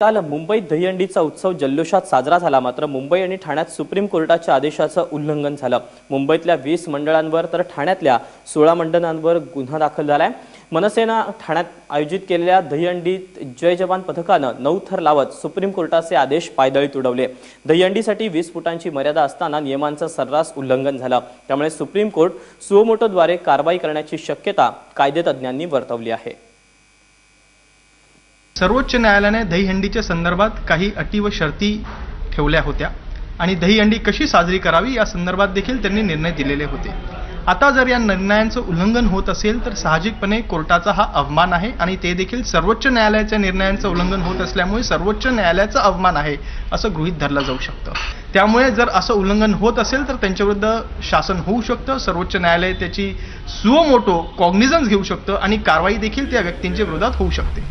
काल मुंबईत दहीहंडीचा उत्सव जल्लोषात साजरा झाला। मात्र मुंबई आणि ठाण्यात सुप्रीम कोर्टाच्या आदेशाचं उल्लंघन झालं। मुंबईतल्या 20 मंडळांवर तर ठाण्यातल्या 16 मंडळांवर गुन्हा दाखल झालाय। मनसेनं ठाण्यात आयोजित केलेल्या दहीहंडीत जय जवान पथकानं 9 थर लावत सुप्रीम कोर्टाचे आदेश पायदळीत उडवले। दहीहंडीसाठी 20 फुटांची मर्यादा असताना नियमांचं सर्रास उल्लंघन झालं। त्यामुळे सुप्रीम कोर्ट सुओ मोटोद्वारे कारवाई करण्याची शक्यता कायदेतज्ञांनी वर्तवली आहे। सर्वोच्च न्यायालयाने दहीहंडीच्या संदर्भात काही अटी व शर्ती ठेवल्या होत्या आणि दहीहंडी कशी साजरी करावी या संदर्भात देखील त्यांनी निर्णय दिलेले होते। आता जर या निर्णयांचं उल्लंघन होत असेल तर साहजिकपणे कोर्टाचा हा अवमान आहे आणि ते देखील सर्वोच्च न्यायालयाच्या निर्णयांचं उल्लंघन होत असल्यामुळे सर्वोच्च न्यायालयाचा अवमान आहे असं गृहीत धरलं जाऊ शकतं। त्यामुळे जर असं उल्लंघन होत असेल तर त्यांच्याविरुद्ध शासन होऊ शकतं। सर्वोच्च न्यायालय त्याची सुओ मोटो कॉग्निझन्स घेऊ शकतं आणि कारवाई देखील त्या व्यक्तींच्या विरोधात होऊ शकते।